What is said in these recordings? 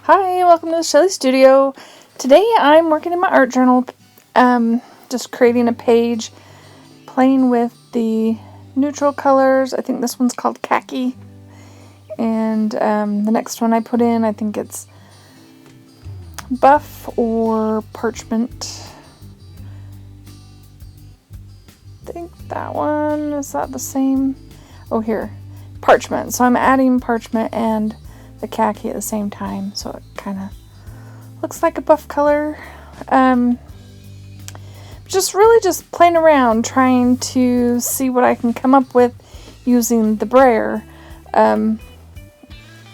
Hi, welcome to the Shelly Studio. Today I'm working in my art journal, just creating a page, playing with the neutral colors. I think this one's called khaki, and the next one I put in, I think it's buff or parchment. I think that one, is that the same? Oh, here, parchment. So I'm adding parchment and the khaki at the same time, so it kind of looks like a buff color. Just playing around, trying to see what I can come up with using the brayer. I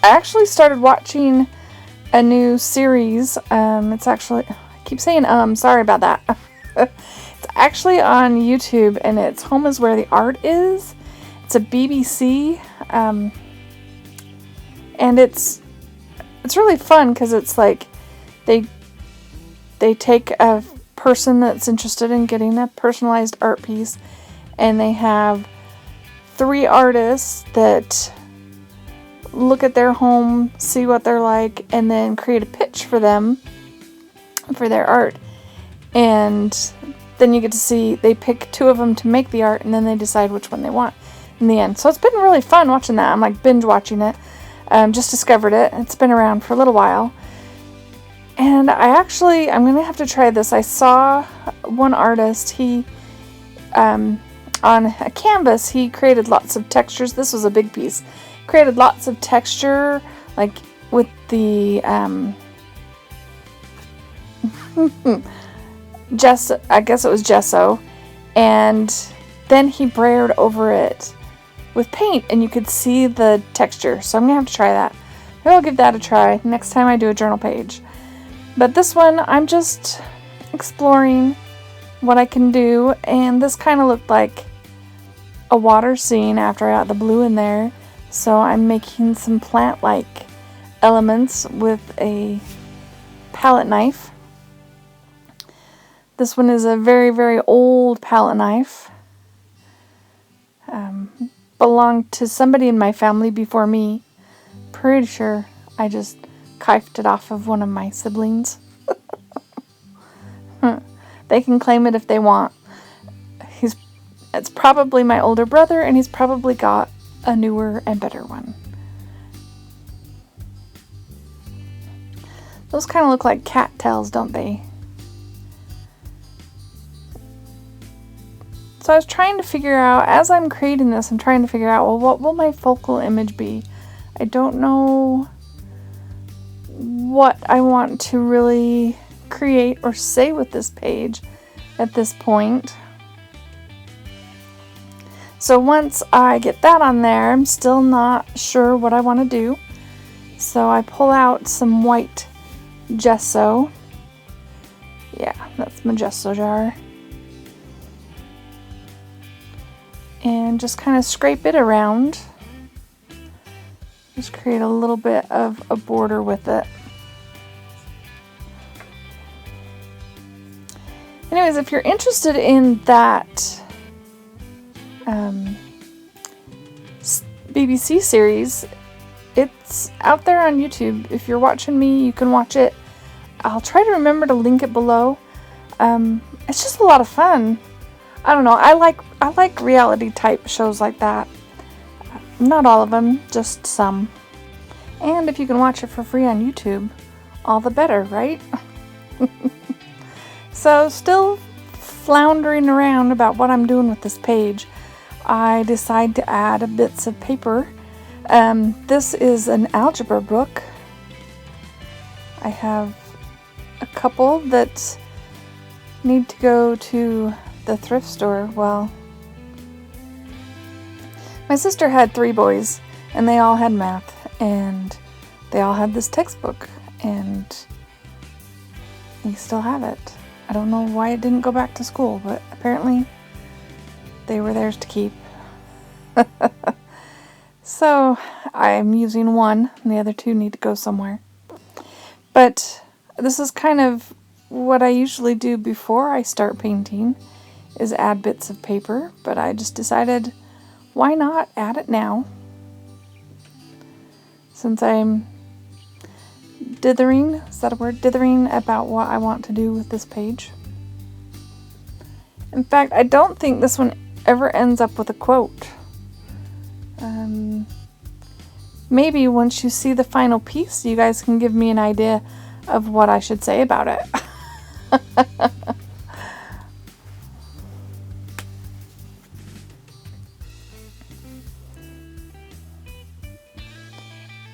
actually started watching a new series. It's actually, I keep saying sorry about that. It's actually on YouTube, and it's Home is Where the Art Is. It's a BBC, and it's really fun because it's like they take a person that's interested in getting a personalized art piece, and they have 3 artists that look at their home, see what they're like, and then create a pitch for them for their art. And then you get to see, they pick 2 of them to make the art, and then they decide which one they want in the end. So it's been really fun watching that. I'm like binge watching it. Just discovered it. It's been around for a little while. And I'm going to have to try this. I saw one artist, he, on a canvas, he created lots of textures. This was a big piece. Created lots of texture, like with the, gesso, I guess it was gesso. And then he brayered over it with paint, and you could see the texture. So I'm gonna have to try that. Maybe I'll give that a try next time I do a journal page. But this one, I'm just exploring what I can do, and this kind of looked like a water scene after I got the blue in there. So I'm making some plant-like elements with a palette knife. This one is a very, very old palette knife. Belonged to somebody in my family before me. Pretty sure I just kifed it off of one of my siblings. They can claim it if they want. It's probably my older brother, and he's probably got a newer and better one. Those kind of look like cattails, don't they? So I was trying to figure out, as I'm creating this, I'm trying to figure out, well, what will my focal image be? I don't know what I want to really create or say with this page at this point. So once I get that on there, I'm still not sure what I want to do. So I pull out some white gesso. Yeah, that's my gesso jar. And just kind of scrape it around. Just create a little bit of a border with it. Anyways, if you're interested in that BBC series, it's out there on YouTube. If you're watching me, you can watch it. I'll try to remember to link it below. It's just a lot of fun. I don't know, I like reality type shows like that. Not all of them, just some. And if you can watch it for free on YouTube, all the better, right? So still floundering around about what I'm doing with this page, I decide to add bits of paper. This is an algebra book. I have a couple that need to go to the thrift store. Well, my sister had 3 boys, and they all had math, and they all had this textbook, and they still have it. I don't know why it didn't go back to school, but apparently they were theirs to keep. So I'm using one, and the other 2 need to go somewhere. But this is kind of what I usually do before I start painting, is add bits of paper, but I just decided, why not add it now? Since I'm dithering, is that a word? Dithering about what I want to do with this page. In fact, I don't think this one ever ends up with a quote. Maybe once you see the final piece, you guys can give me an idea of what I should say about it.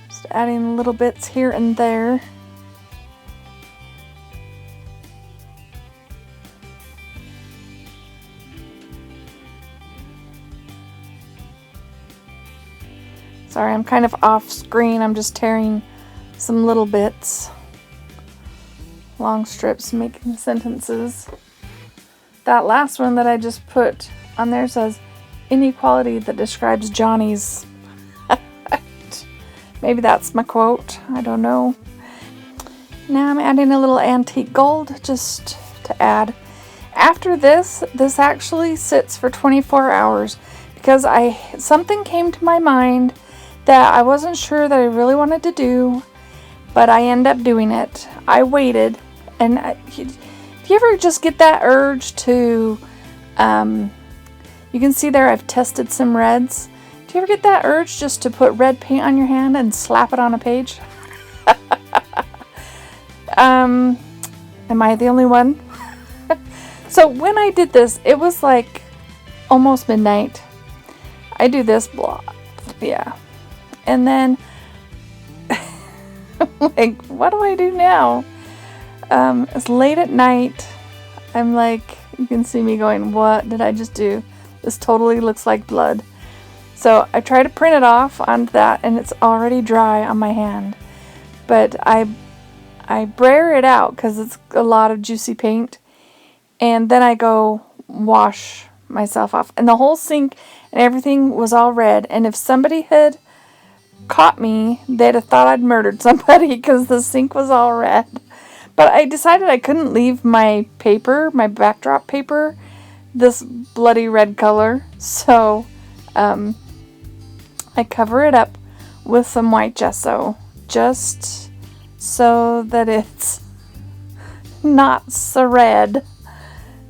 Just adding little bits here and there. Sorry, I'm kind of off screen. I'm just tearing some little bits. Long strips, making sentences. That last one that I just put on there says, inequality that describes Johnny's. Maybe that's my quote. I don't know. Now I'm adding a little antique gold just to add. After this actually sits for 24 hours because something came to my mind that I wasn't sure that I really wanted to do, but I end up doing it. I waited, and do you ever just get that urge to, you can see there I've tested some reds. Do you ever get that urge just to put red paint on your hand and slap it on a page? Am I the only one? So when I did this, it was like almost midnight. I do this block, yeah. And then, like, what do I do now? It's late at night. I'm like, you can see me going, what did I just do? This totally looks like blood. So I try to print it off on that, and it's already dry on my hand. But I brayer it out because it's a lot of juicy paint. And then I go wash myself off. And the whole sink and everything was all red. And if somebody had caught me, they'd have thought I'd murdered somebody because the sink was all red. But I decided I couldn't leave my paper, my backdrop paper, this bloody red color. So I cover it up with some white gesso just so that it's not so red.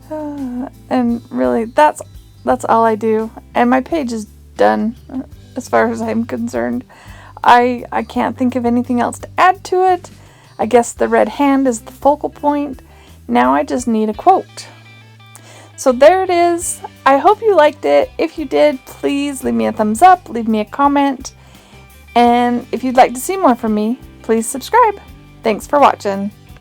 And really, that's all I do. And my page is done. As far as I'm concerned, I can't think of anything else to add to it. I guess the red hand is the focal point. Now I just need a quote. So there it is. I hope you liked it. If you did, please leave me a thumbs up, leave me a comment, and if you'd like to see more from me, please subscribe. Thanks for watching.